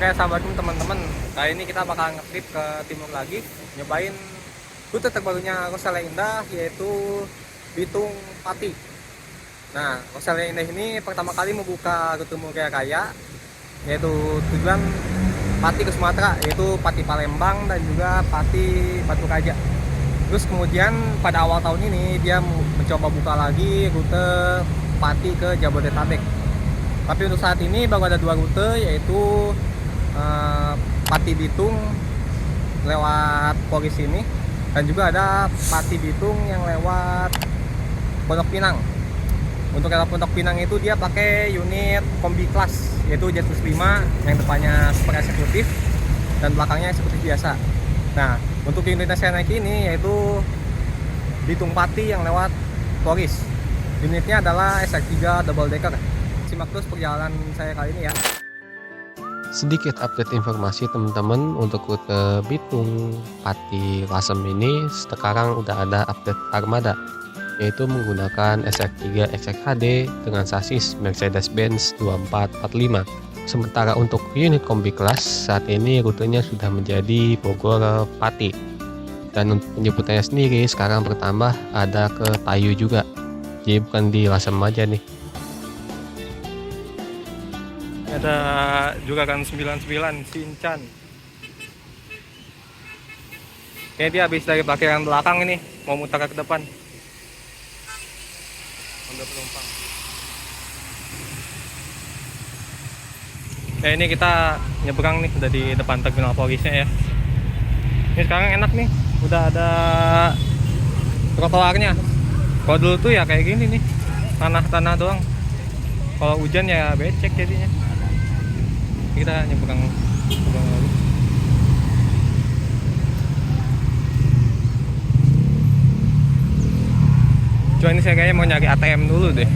Oke, assalamualaikum teman-teman. Kali ini kita bakal nge-trip ke timur lagi, nyobain rute terbarunya Rosalia Indah, yaitu Bitung Pati. Nah, Rosalia Indah ini pertama kali membuka rute Mulia Raya, yaitu tujuan Pati ke Sumatera, yaitu Pati Palembang dan juga Pati Batu Raja. Terus kemudian pada awal tahun ini dia mencoba buka lagi rute Pati ke Jabodetabek. Tapi untuk saat ini baru ada dua rute, yaitu Pati Bitung lewat Polis ini, dan juga ada Pati Bitung yang lewat Pondok Pinang. Untuk lewat Pondok Pinang itu dia pakai unit kombi kelas, yaitu Jetus 5 yang depannya super eksekutif dan belakangnya eksekutif biasa. Nah, untuk unit yang saya naik ini yaitu Bitung Pati yang lewat Polis. Unitnya adalah SR3 double decker. Simak terus perjalanan saya kali ini ya. Sedikit update informasi teman-teman untuk rute Bitung Pati Lasem ini sekarang udah ada update armada, yaitu menggunakan SR3 XXHD dengan sasis Mercedes-Benz 2445. Sementara untuk unit kombi kelas saat ini rutenya sudah menjadi Bogor Pati, dan untuk penjemputannya sendiri sekarang bertambah ada ke Tayu juga, jadi bukan di Lasem aja nih. Ada juga kan 99 Sinchan. Kayaknya dia habis dari parkiran belakang ini, mau muter ke depan. Ambil penumpang. Nah, ini kita nyebrang nih, udah di depan terminal polisnya ya. Ini sekarang enak nih, udah ada trotoarnya. Kalau dulu tuh ya kayak gini nih, tanah-tanah doang. Kalau hujan ya becek jadinya. Kita nyebrang lagi. Cuma ini saya kayaknya mau nyari ATM dulu deh.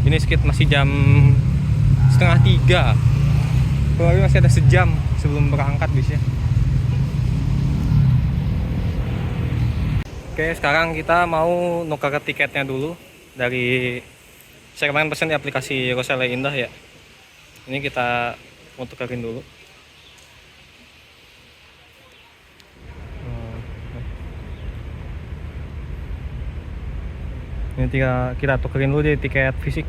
Ini sekitar masih jam 2:30. Kalau masih ada sejam sebelum berangkat biasanya. Oke, sekarang kita mau nuker tiketnya dulu dari saya kemarin pesen di aplikasi Rosalia Indah ya. Ini kita mau tukerin dulu. Ini kita tukerin dulu di tiket fisik.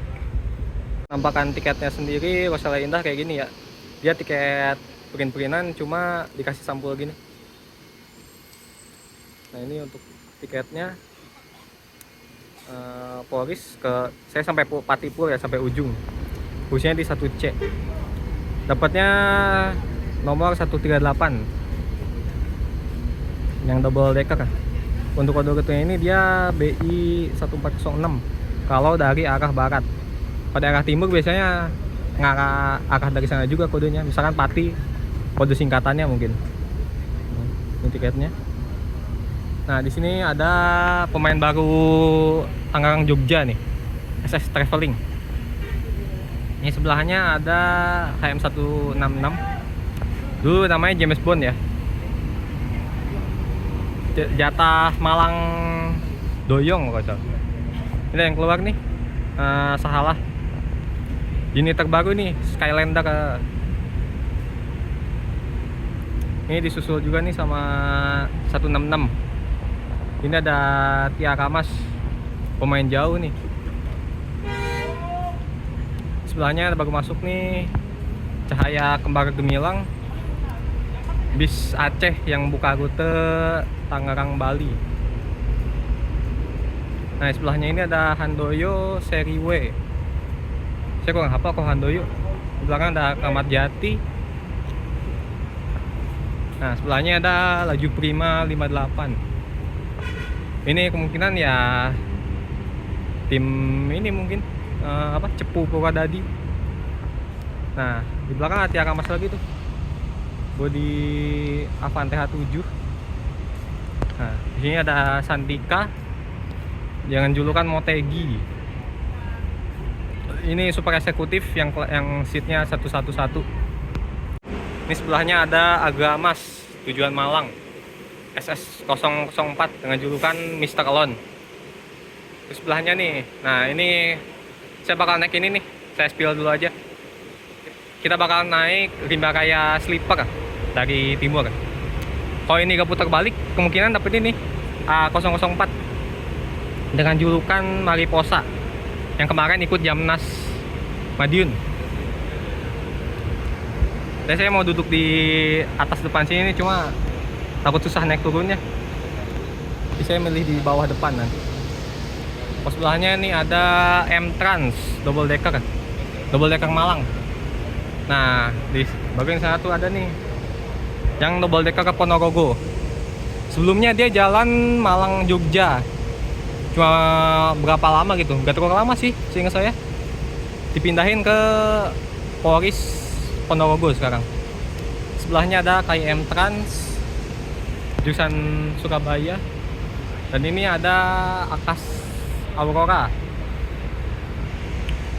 Nampakan tiketnya sendiri Rosalia Indah kayak gini ya. Dia tiket print-printan cuma dikasih sampul gini. Nah, ini untuk tiketnya Polis ke saya sampai Pati Pur ya, sampai ujung. Kursinya di 1C. Dapatnya nomor 138 yang double decker. Untuk kode rutenya ini dia BI 1406 kalau dari arah barat. Pada arah timur biasanya ngarah arah dari sana juga kodenya, misalkan Pati, kode singkatannya mungkin. Ini tiketnya. Nah, di sini ada pemain baru Tangerang Jogja nih, SS Traveling. Ini sebelahnya ada HM166. Dulu namanya James Bond ya. Jatah Malang Doyong kalau salah. Ini yang keluar nih, Sahalah. Unit terbaru nih, Skylander. Ini disusul juga nih sama 166. Ini ada Tiara Mas, pemain jauh nih. Sebelahnya baru masuk nih Cahaya Kembar Gemilang, bis Aceh yang buka rute Tangerang Bali. Nah, sebelahnya ini ada Handoyo seri W. Saya kurang hafal kok Handoyo. Di belakang ada Kramat Jati. Nah, sebelahnya ada Laju Prima 58. Ini kemungkinan ya tim ini mungkin Cepu Purwadadi. Nah, di belakang Tiara Mas lagi tuh, bodi Avante H7. Nah, di sini ada Santika, jangan julukan Motegi. Ini super eksekutif yang seatnya 111. Ini sebelahnya ada Agamas tujuan Malang, SS 004 dengan julukan Mr. Alone. Terus sebelahnya nih, nah ini saya bakal naik ini nih, saya spill dulu aja. kita bakal naik Rimba Raya Sleeper dari timur. Kalau ini gak putar balik, kemungkinan dapet ini A004 dengan julukan Mariposa yang kemarin ikut Jamnas Madiun. Dan saya mau duduk di atas depan sini, cuma takut susah naik turunnya. Jadi saya milih di bawah depan nanti. Pos sebelahnya ini ada M-Trans double decker Malang. Nah, di bagian sana tuh ada nih yang double decker ke Ponorogo. Sebelumnya dia jalan Malang Jogja. Cuma berapa lama gitu? Gak terlalu lama sih, seingat saya. Dipindahin ke Polres Ponorogo sekarang. Sebelahnya ada KM Trans jurusan Surabaya. Dan ini ada Akas Aurora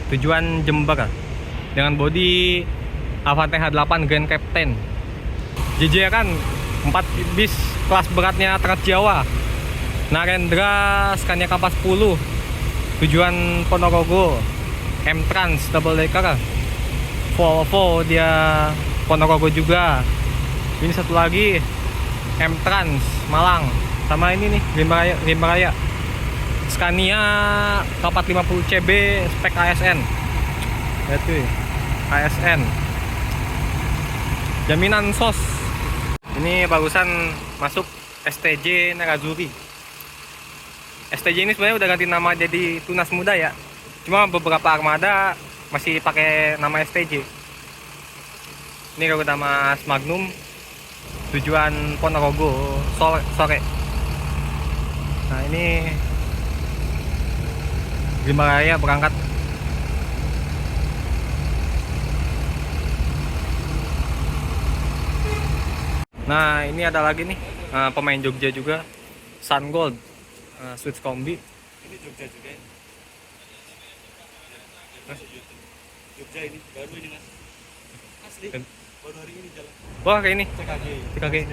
tujuan Jember dengan bodi Avante H8 Grand Captain. Jejeran 4 bis kelas beratnya Trans Jawa. Narendra Scania Kampas 10 tujuan Ponorogo. M-Trans double decker Volvo dia Ponorogo juga. Ini satu lagi M-Trans Malang. Sama ini nih Rimba Raya Scania K450 CB spek ASN. Itu ASN. Jaminan SOS. Ini barusan masuk STJ Nerazuri. STJ ini sebenarnya udah ganti nama jadi Tunas Muda ya. Cuma beberapa armada masih pakai nama STJ. Ini kalau nama Magnum tujuan Ponorogo sore. Nah ini Rimba Raya berangkat. Nah ini ada lagi nih pemain Jogja juga, Sun Gold Switch Kombi. Ini Jogja juga ya? Jogja ini baru ini mas, asli baru hari ini jalan. Wah kayak ini CKG.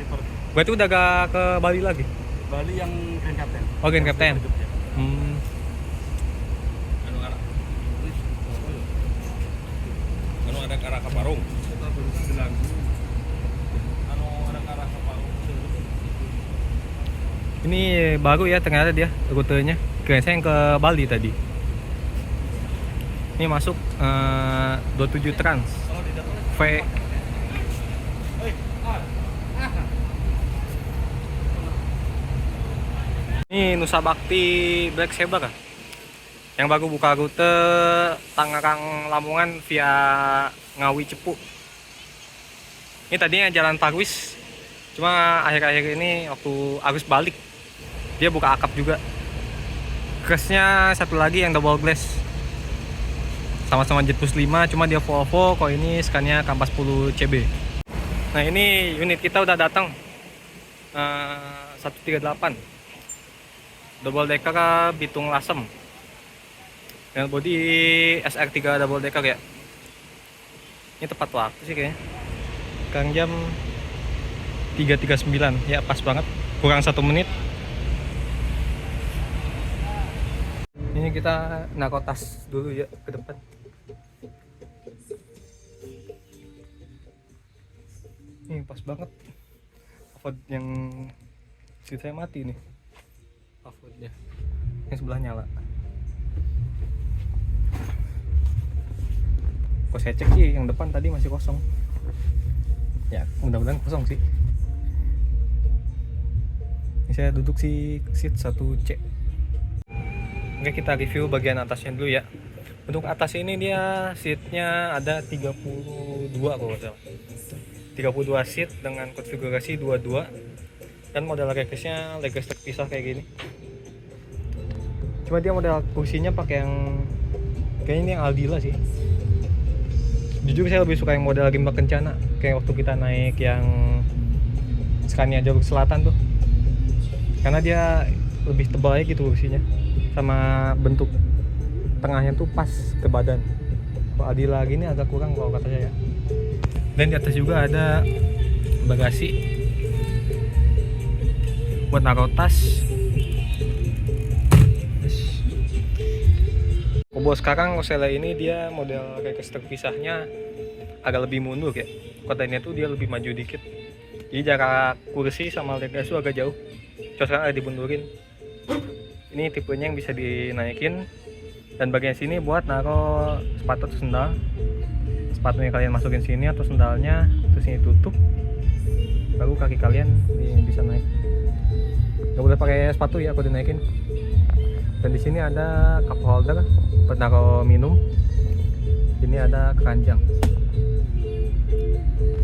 Berarti udah gak ke Bali lagi? Bali yang Grand Captain. Oh Grand Captain. Jogja. Anu ada ke arah Kaparung. Kita baru bilang anu ada ke arah Kaparung. Ini baru ya ternyata dia rutenya. Kira saya yang ke Bali tadi. Ini masuk 27 Trans Kalau di dalam V. Ini Nusa Bakti Black Saber yang baru buka rute Tangerang Lamongan via Ngawi Cepu. Ini tadinya jalan Parwis, cuma akhir-akhir ini waktu arus balik dia buka akap juga. Crashnya satu lagi yang double glass, sama-sama Jet Plus 5, cuma dia Volvo, kok ini Scania Kampas 10 CB. Nah ini unit kita udah datang 138 double decker Bitung Lasem dengan bodi SR3 double decker ya. Ini tepat waktu sih kayaknya. Sekarang jam 3.39 ya, pas banget, kurang 1 menit. Ini kita naruh tas dulu ya ke depan. Ini pas banget. Avod yang seat saya mati nih. Avodnya. Yang sebelah nyala. Kok saya cek sih yang depan tadi masih kosong. Ya, mudah-mudahan kosong sih. Ini saya duduk si seat 1C. Oke, kita review bagian atasnya dulu ya. Untuk atas ini dia seatnya ada 32 kalau nggak salah. 32 seat dengan konfigurasi 22 dan model leggresnya leggres terpisah kayak gini. Cuma dia model kursinya pakai yang kayaknya ini yang Aldila sih. Jujur saya lebih suka yang model Rimba Kencana kayak waktu kita naik yang Scania Jalur Selatan tuh, karena dia lebih tebal aja gitu kursinya, sama bentuk tengahnya tuh pas ke badan. Kalau Aldila gini agak kurang kalau kata saya. Dan di atas juga ada bagasi buat naruh tas. buat sekarang Rosella ini dia model register pisahnya agak lebih mundur ya. Kodenya tuh dia lebih maju dikit. Jadi jarak kursi sama leg gas tuh agak jauh. Coba sekarang ada dibundurin. Ini tipenya yang bisa dinaikin. Dan bagian sini buat naruh sepatu atau sendal. Sepatunya kalian masukin sini atau sendalnya terus ini tutup. Baru kaki kalian bisa naik. Gak boleh pakai sepatu ya kalau dinaikin. Dan di sini ada cup holder buat naruh minum. Ini ada keranjang.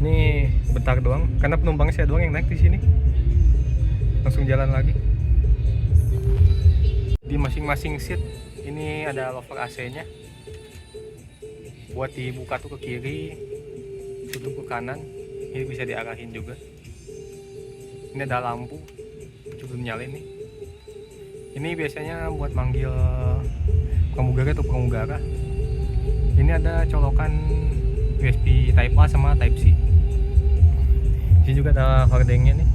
Ini bentar doang karena penumpangnya saya doang yang naik di sini. Langsung jalan lagi. Di masing-masing seat ini ada lover AC-nya. Buat dibuka tuh ke kiri, tutup ke kanan. Ini bisa diarahin juga. Ini ada lampu, coba nyalain nih. Ini biasanya buat manggil pramugara atau pramugara. Ini ada colokan USB Type A sama Type C. Ini juga ada hordengnya nih.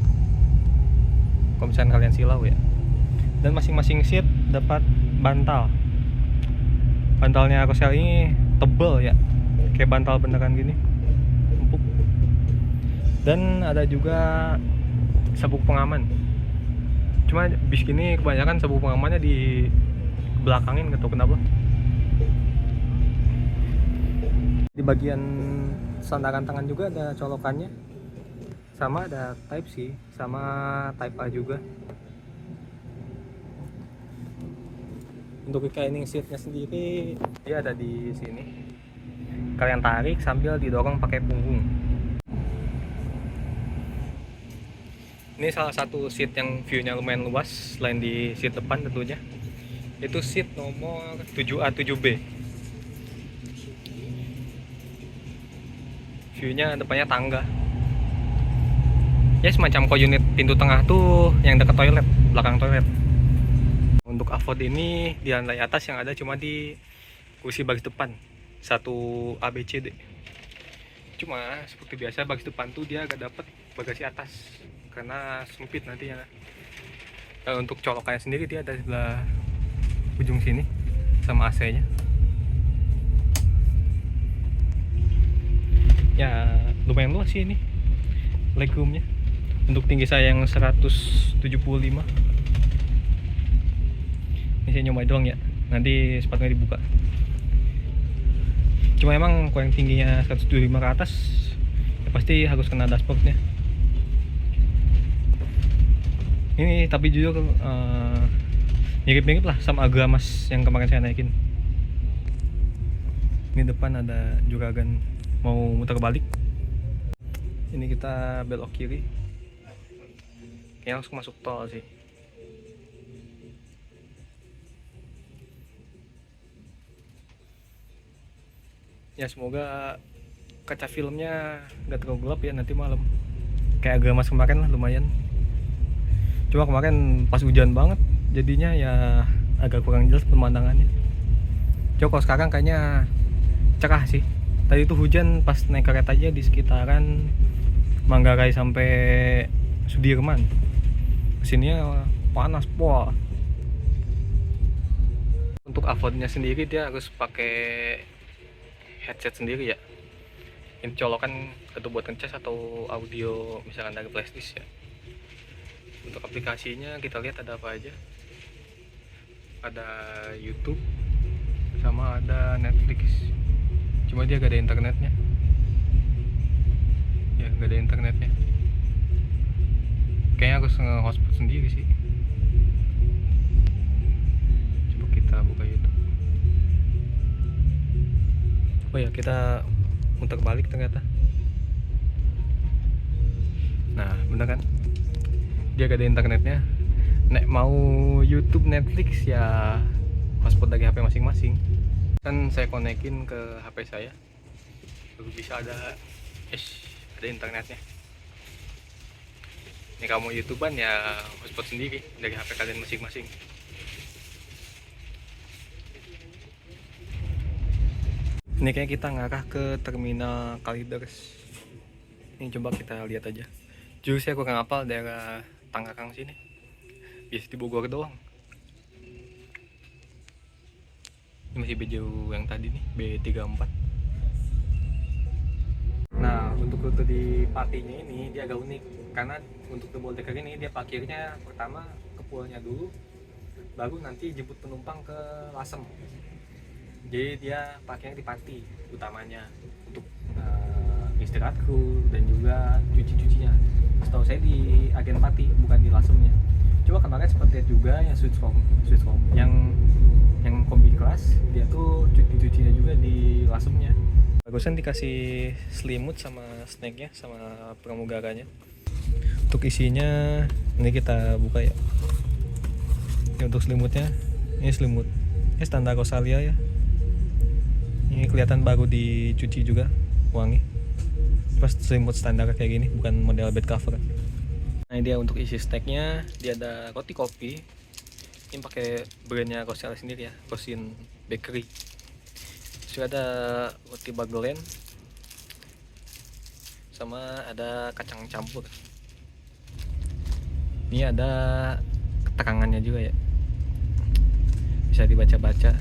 Kalau misalnya kalian silau ya. Dan masing-masing seat dapat bantal. Bantalnya Rosella ini tebel ya, kayak bantal beneran gini, empuk. Dan ada juga sabuk pengaman. Cuma bis gini kebanyakan sabuk pengamannya di belakangin, gak tau kenapa. Di bagian sandaran tangan juga ada colokannya, sama ada Type C sama Type A juga. Untuk reclining seatnya sendiri dia ada di sini. Kalian tarik sambil didorong pakai punggung. Ini salah satu seat yang view-nya lumayan luas selain di seat depan tentunya. Itu seat nomor 7A 7B. View-nya depannya tangga. Ya semacam unit pintu tengah tuh yang dekat toilet, belakang toilet. Untuk avod ini di lantai atas yang ada cuma di kursi baris depan 1 ABCD. Cuma seperti biasa baris depan tuh dia gak dapet bagasi atas karena sempit nantinya. Dan untuk colokannya sendiri dia ada di sebelah ujung sini sama AC-nya. Ya lumayan luas sih ini legroomnya. Untuk tinggi saya yang 175. Ini saya nyoba doang ya, nanti sepatunya dibuka. Cuma emang kalau yang tingginya 175 ke atas ya pasti harus kena dashboardnya. Ini tapi jujur mirip-mirip lah sama Agramas yang kemarin saya naikin. Ini depan ada juragan mau muter balik. Ini kita belok kiri, kayaknya langsung masuk tol sih. Ya semoga kaca filmnya nggak terlalu gelap ya nanti malam. Kayak Agramas kemarin lah lumayan. Cuma kemarin pas hujan banget jadinya ya agak kurang jelas pemandangannya. Coba kalau sekarang kayaknya cerah sih. Tadi tuh hujan pas naik kereta aja di sekitaran Manggarai sampai Sudirman. Kesininya panas poa. Untuk avodnya sendiri dia harus pakai headset sendiri ya. Ini colokan atau buat ngecas atau audio misalkan dari flashdisk ya. Untuk aplikasinya kita lihat ada apa aja. Ada YouTube sama ada Netflix. Cuma dia gak ada internetnya. Ya gak ada internetnya. Kayaknya harus nge-hotspot sendiri sih. Coba kita buka YouTube. Oh ya, kita muter balik ternyata. Nah, bener kan? Dia gak ada internetnya. Nek mau YouTube, Netflix ya hotspot dari HP masing-masing. Kan saya konekin ke HP saya. Baru bisa ada internetnya. Ini kamu YouTubean ya hotspot sendiri dari HP kalian masing-masing. Ini kayak kita ngarah ke terminal Kalideres. Ini coba kita lihat aja. Jujur saya kurang hafal daerah Tangerang sini. Biasa di Bogor doang. Ini masih baju yang tadi nih, B34. Nah, untuk rute di Patinya ini dia agak unik karena untuk double decker ini dia parkirnya pertama ke Puaunya dulu, baru nanti jemput penumpang ke Lasem. Jadi dia parkirnya di Pati utamanya untuk istirahat kru dan juga cuci-cucinya. Setahu saya di agen Pati, bukan di Lasemnya. Coba kemarin sempat lihat juga yang switch home yang kombi kelas, dia tuh cucinya juga di Lasemnya. Bagusan dikasih selimut sama snacknya sama pramugaranya. Untuk isinya ini kita buka ya. Ini untuk selimutnya, ini selimut standar Rosalia ya. Ini kelihatan baru dicuci juga, wangi. Pas selimut standar kayak gini, bukan model bed cover. Nah, ini dia untuk isi snacknya. Dia ada roti kopi. Ini pakai brandnya Rosalia sendiri ya, Rosin Bakery. Terus ada roti bagelen, sama ada kacang campur. Ini ada keterangannya juga ya, bisa dibaca-baca.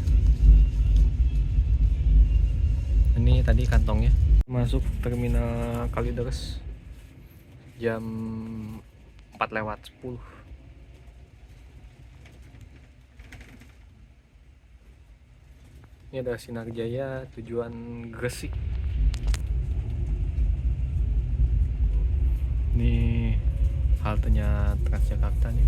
Ini tadi kantongnya. Masuk terminal Kalideres jam 4:10. Ini ada Sinar Jaya tujuan Gresik. Ini haltenya Transjakarta nih.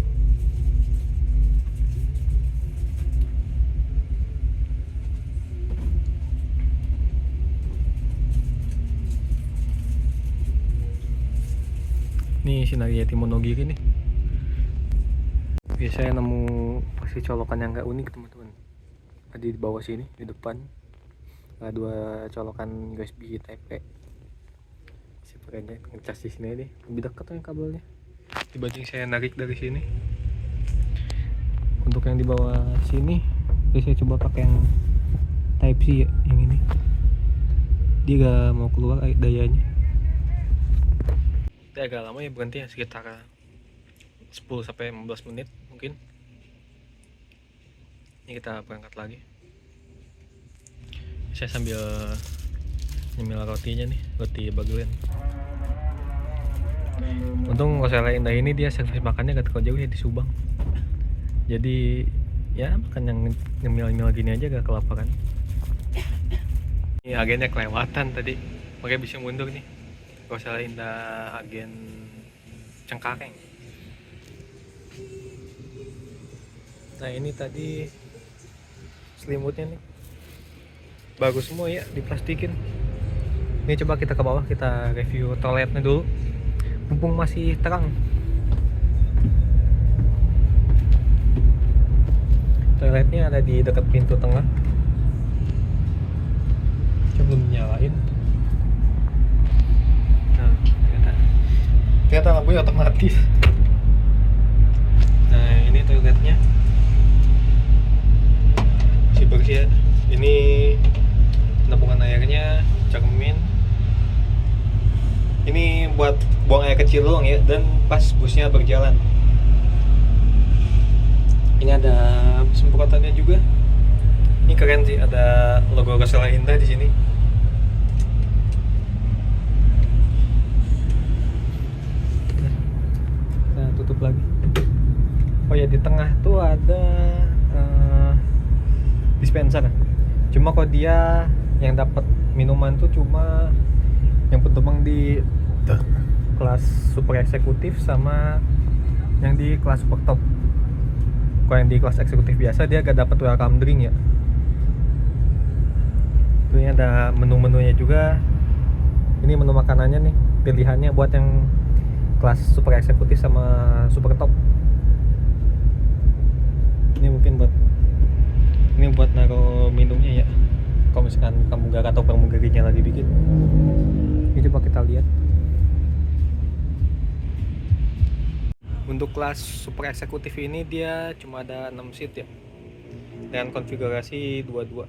Ini Sinar Jaya Timonogiri nih. Biasanya nemu pasti colokan yang gak unik teman-teman. Di bawah sini, di depan ada 2 colokan USB Type-A. Sepertinya ngecas di sini deh, lebih dekat yang kabelnya dibanding saya narik dari sini. Untuk yang di bawah sini, saya coba pakai yang Type C ya, yang ini. Dia gak mau keluar dayanya. Dia agak lama ya berhenti ya, sekitar 10-15 menit mungkin. Ini kita berangkat lagi. Saya sambil nyemil rotinya nih, roti bagelen. Untung Rosalia Indah ini dia servis makannya gak terlalu jauh ya, di Subang. Jadi ya makan yang nyemil-nyemil gini aja gak kelaparan. Ini agennya kelewatan tadi, makanya bisa mundur nih. Rosalia Indah agen Cengkareng. Nah, ini tadi selimutnya nih bagus semua ya, diplastikin. Ini coba kita ke bawah, kita review toiletnya dulu mumpung masih terang. Toiletnya ada di dekat pintu tengah. Coba belum nyalain. Nah, ternyata lampunya otomatis. Nah, ini toiletnya masih bersih ya. Ini penampungan airnya, cermin. Ini buat buang air kecil doang ya, dan pas busnya berjalan. Ini ada semprotannya juga. Ini keren sih, ada logo Rosalia Indah di sini. Nah, tutup lagi. Oh ya, di tengah tuh ada dispenser. Cuma kok dia yang dapat minuman tuh cuma yang penumpang di kelas super eksekutif sama yang di kelas super top. Kalau yang di kelas eksekutif biasa dia gak dapat welcome drink ya. Ini ada menu-menunya juga. Ini menu makanannya nih, pilihannya buat yang kelas super eksekutif sama super top. Ini mungkin buat naruh minumnya ya, kalau misalkan pramugari atau pramugarinya lagi bikin. Ini coba kita lihat. Untuk kelas super eksekutif ini dia cuma ada 6 seat ya, dengan konfigurasi 21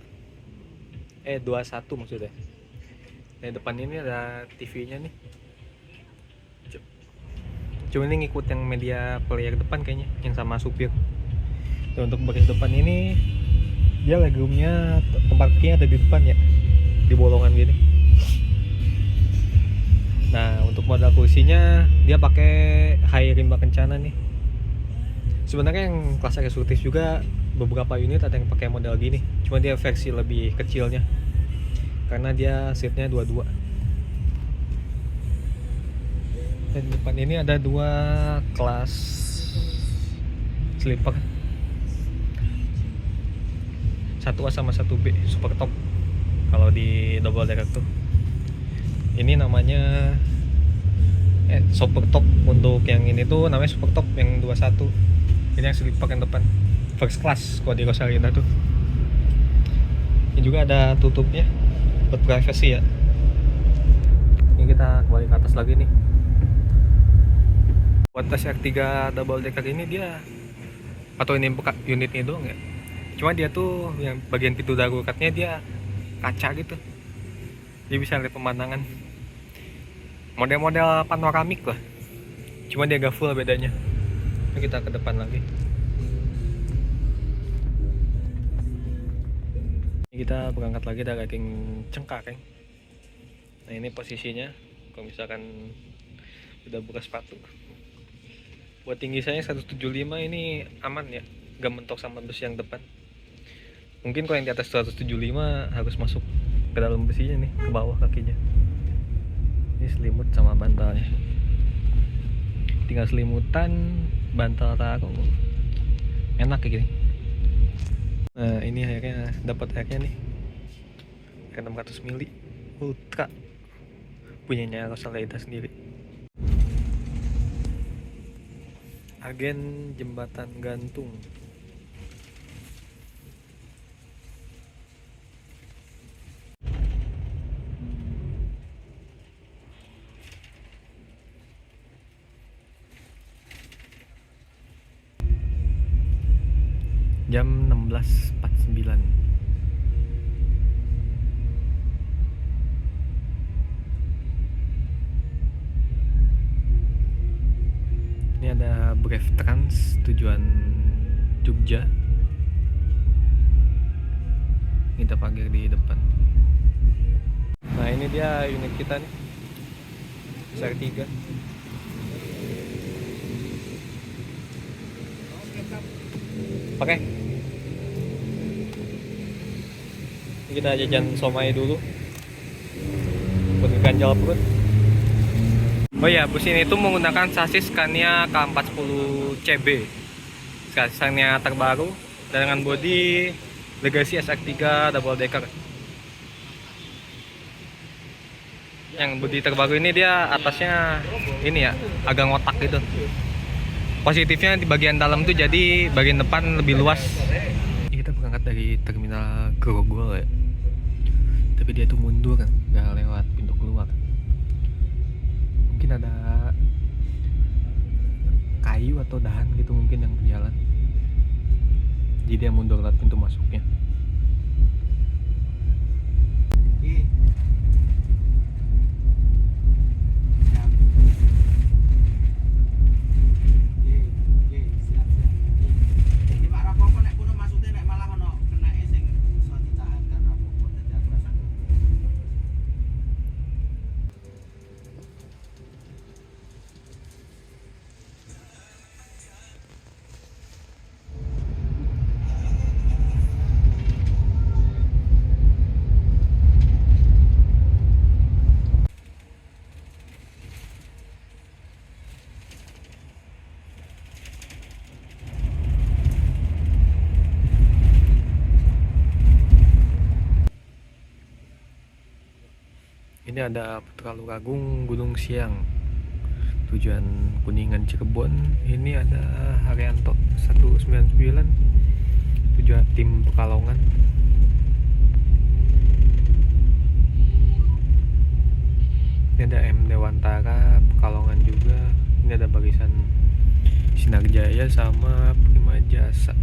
maksudnya. Di depan ini ada TV-nya nih. Cuma ini ngikut yang media player depan kayaknya, yang sama supir. Dan untuk baris depan ini Dia legroomnya tempat parkirnya ada di depan ya, di bolongan gini. Nah untuk modal kursinya dia pakai high rimba kencana nih. Sebenarnya yang kelas eksekutif juga beberapa unit ada yang pakai model gini, cuma dia versi lebih kecilnya karena dia seatnya 22. Dan di depan ini ada 2 kelas sleeper, 1A sama 1B super top kalau di double decker tuh. Ini namanya super top. Untuk yang ini tuh namanya super top yang 21. Ini yang sleeper yang depan first class kalau di Rosalinda tuh. Ini juga ada tutupnya buat privacy ya. Ini kita kembali ke atas lagi nih. Buat SR3 double decker ini dia, atau ini unit ini doang ya, cuma dia tuh yang bagian pintu daruratnya dia kaca gitu, dia bisa lihat pemandangan model-model panoramik lah, cuma dia gak full bedanya. Ini kita ke depan lagi. Ini kita berangkat lagi dari King Cengkareng. Nah ini posisinya kalau misalkan udah buka sepatu. Buat tinggi saya 175 ini aman ya, gak mentok sama besi yang depan. Mungkin kalau yang di atas 175 harus masuk ke dalam besinya nih, ke bawah kakinya. Ini selimut sama bantalnya, tinggal selimutan, bantal taruh, enak kayak gini. Nah ini akhirnya dapat airnya nih, air 600 ml ultra punyanya Rosalinda sendiri. Agen jembatan gantung. Jam 16.49. Ini ada Brave Trans tujuan Jogja. Kita parkir di depan. Nah ini dia unit kita nih, SR3. Pakai. Kita jajan somai dulu buat ganjal perut. Oh ya, bus ini tuh menggunakan sasis Scania K40 CB, sasisnya terbaru dengan bodi Legacy SR3 double decker. Yang bodi terbaru ini dia atasnya ini ya, agak ngotak gitu. Positifnya di bagian dalam tuh jadi bagian depan lebih luas. Ini kita berangkat dari terminal Grogol ya, tapi dia tuh mundur, nggak lewat pintu keluar. Mungkin ada kayu atau dahan gitu mungkin yang berjalan, jadi dia mundur lewat pintu masuknya. Ini ada Petraluragung Gunung Siang tujuan Kuningan Cirebon. Ini ada Haryanto 199 tujuan tim Pekalongan. Ini ada M Dewantara Pekalongan juga. Ini ada barisan Sinar Jaya sama Prima Jasa.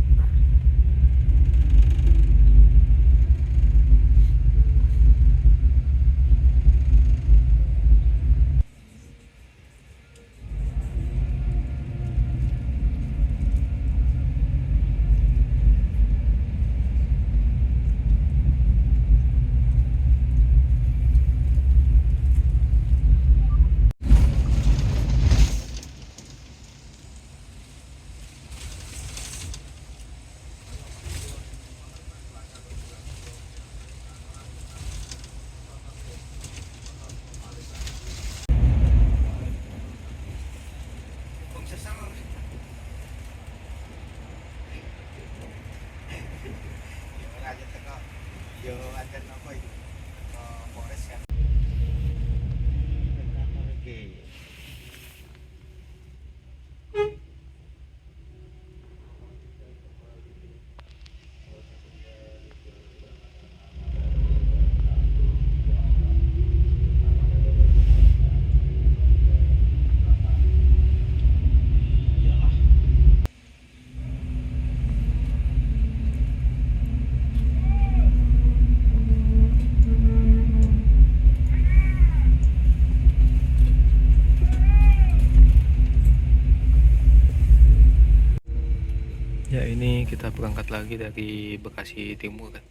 kita berangkat lagi dari Bekasi Timur kan.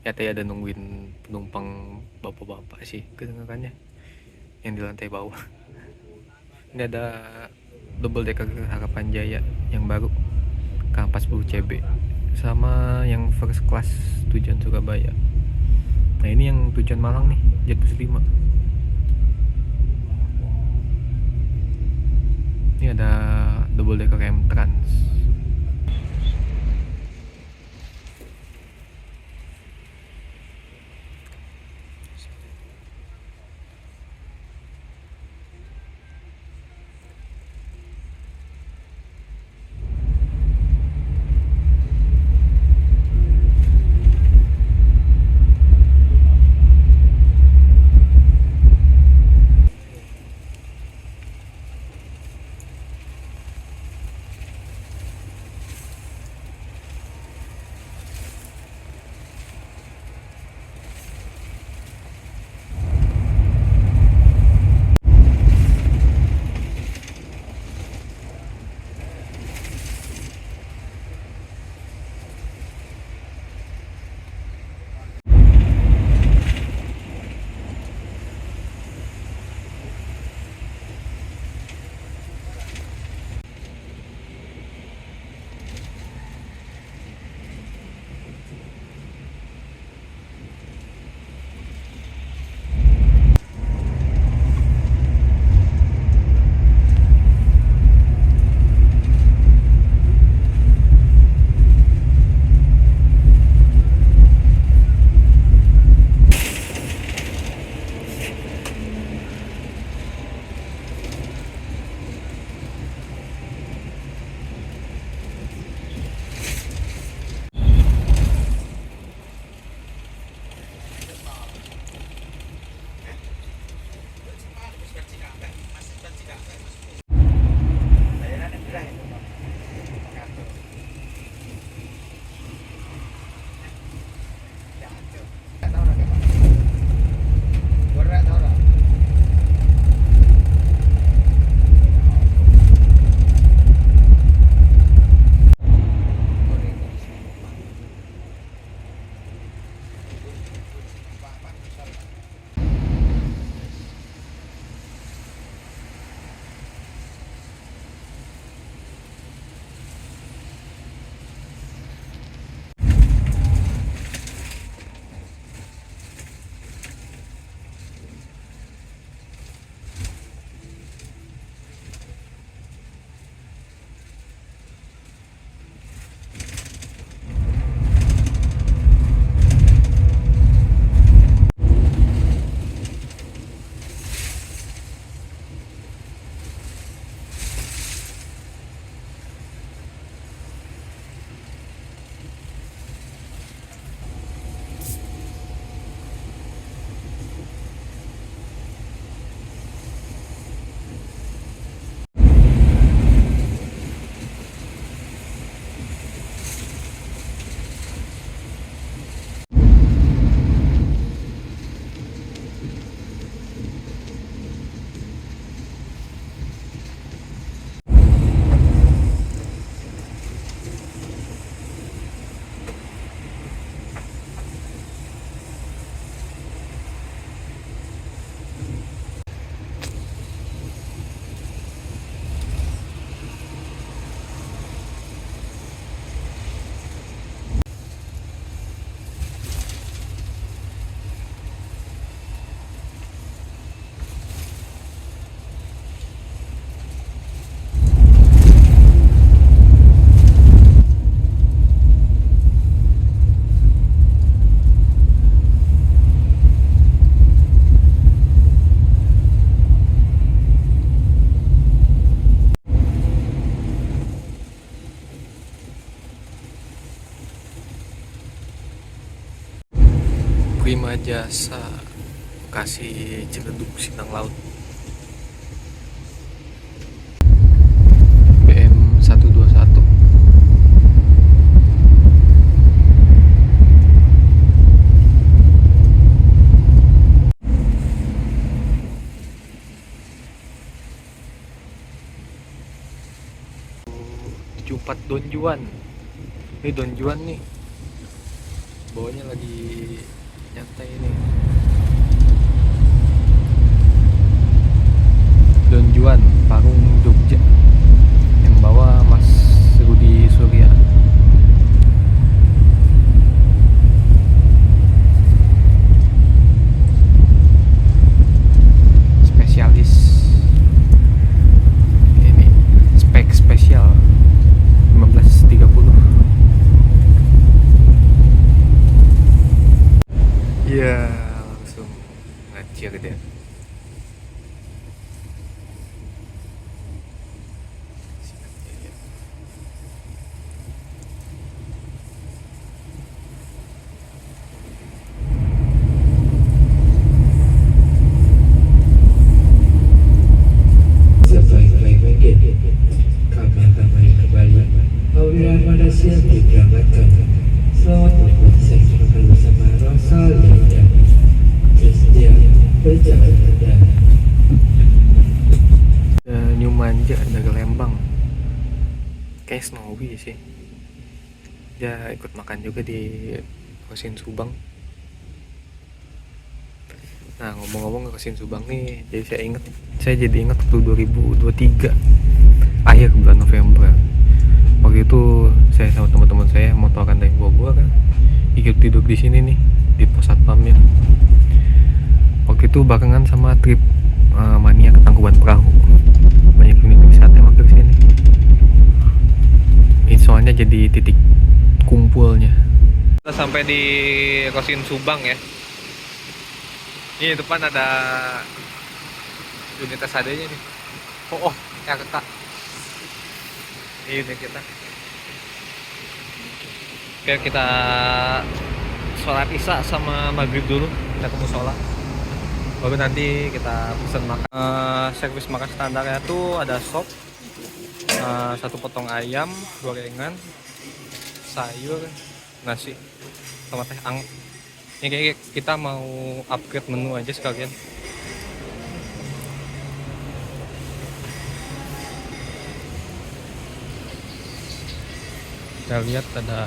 Ya tadi ada nungguin penumpang bapak-bapak sih kedengarannya yang di lantai bawah. Ini ada double decker Harapan Jaya yang baru K40CB sama yang first class tujuan Surabaya. Nah ini yang tujuan Malang nih, Jetbus 5. Ini ada double decker M Trans. Prima Jasa Bekasi Ciledug Sindang Laut BM 121. Jupat Don Juan Ini Don Juan nih, bawahnya lagi nyantai nih. Don Juan, Parung Jogja, yang bawa Mas Rudi Surya. Spesialis ini, spek spesial 1530. Iya, langsung ngacir dia. Sebaik-baik mungkin kami akan main kembali apabila pada siap diberangkatkan. Selamat menikmati saya bersama Rasa Linda Setia berjalan kendali. New Manja dari Lembang, kayak Snowy sih. Dia ikut makan juga di Kosin Subang. Nah, ngomong-ngomong Kosin Subang nih, saya jadi ingat waktu 2023 akhir bulan November. Waktu itu saya sama teman-teman saya motoran dari Bogor, ikut tidur di sini nih di pos satpamnya. Waktu itu barengan sama trip mania ke Tangkuban Perahu. Banyak unit wisata yang mampir sini. Ini soalnya jadi titik kumpulnya. Kita sampai di Kosin Subang ya. Ini depan ada unit SAD-nya nih. Oh, RK. Ini unit kita. Oke, kita sholat isya sama maghrib dulu. Kita ke musola. Baru nanti kita pesan makan. Servis makan standarnya tuh ada sop, satu potong ayam, gorengan, sayur, nasi, sama teh anget. Ini kayak kita mau upgrade menu aja sekalian. Kita lihat ada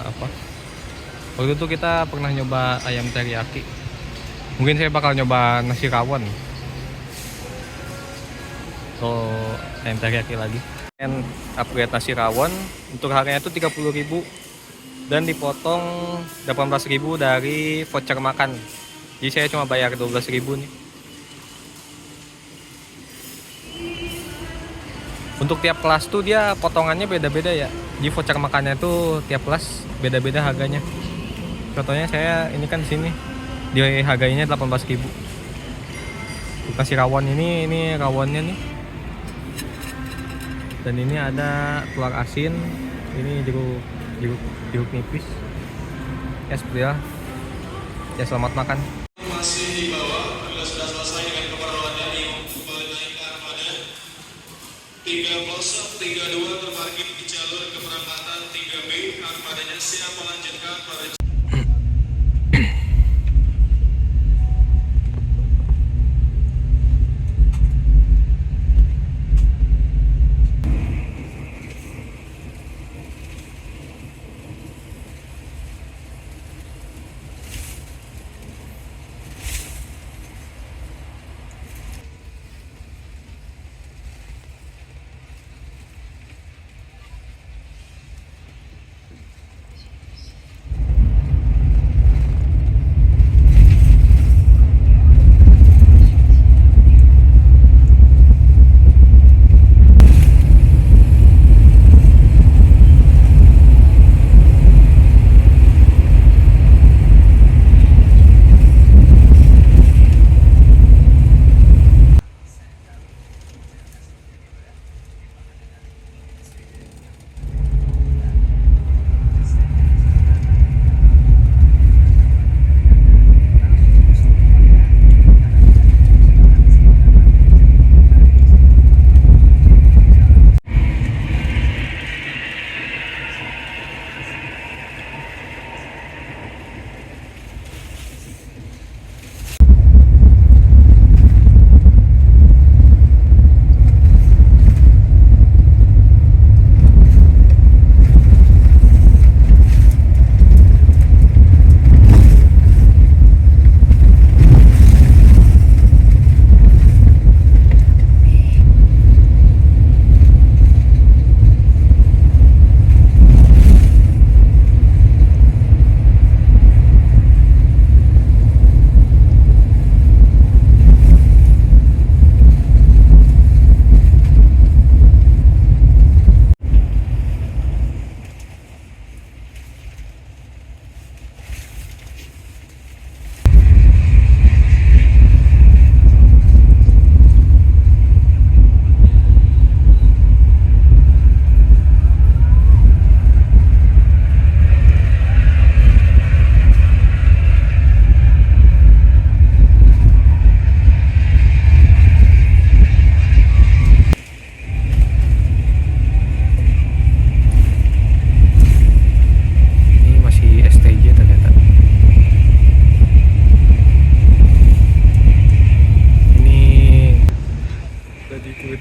apa. Waktu itu kita pernah nyoba ayam teriyaki. Mungkin saya bakal nyoba nasi rawon. So, ayam teriyaki lagi. Dan upgrade nasi rawon untuk harganya itu 30.000 dan dipotong 18.000 dari voucher makan. Jadi saya cuma bayar 12.000 nih. Untuk tiap kelas tuh dia potongannya beda-beda ya. Jadi voucher makannya tuh tiap kelas beda-beda harganya. Contohnya saya ini kan di sini di harganya 18.000. Nasi rawon ini rawonnya nih. Dan ini ada telur asin, ini jeruk nipis. Ya seperti ya. Ya selamat makan. Masih di bawah, bila sudah selesai dengan keperluannya kembali naik ke armada 3032 terparkir di jalur keberangkatan 3B. Armadanya siap melanjutkan pada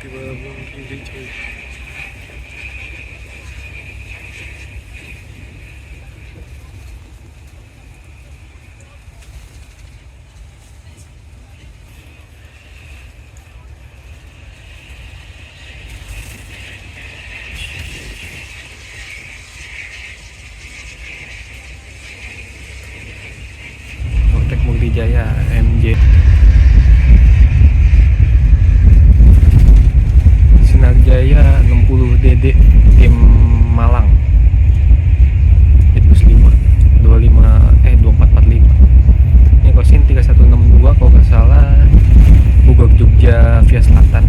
Cibabong kiri coy. Poltek Mukti Jaya MJ. Sinar Jaya 60 DD tim Malang. Plus 5 2445. Ini kosin 3162 kalau nggak salah. Bogor Jogja via selatan.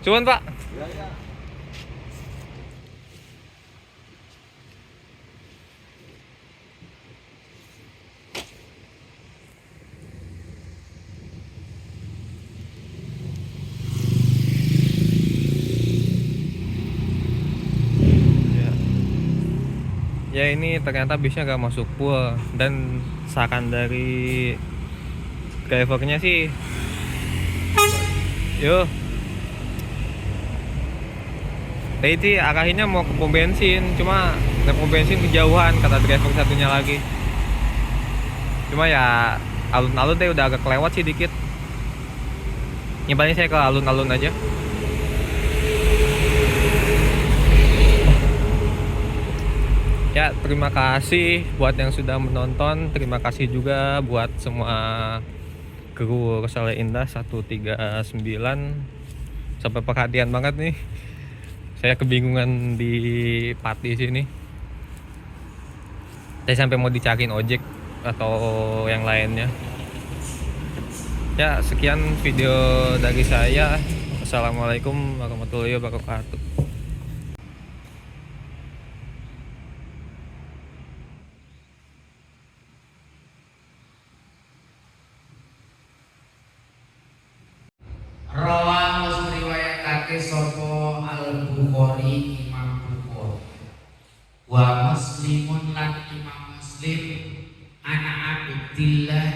Cuman Pak. Ya ini ternyata bisnya gak masuk full, dan saran dari drivernya sih tadi sih arahinnya mau ke pom bensin, cuma ke pom bensin kejauhan kata driver satunya lagi. Cuma ya alun-alun deh, udah agak kelewat sih dikit. Nyobain saya ke alun-alun aja. Ya, terima kasih buat yang sudah menonton. Terima kasih juga buat semua kru Rosale Indah 139. Sampai perhatian banget nih. Saya kebingungan di Pati sini. Saya sampai mau dicariin ojek atau yang lainnya. Ya, sekian video dari saya. Assalamualaikum warahmatullahi wabarakatuh.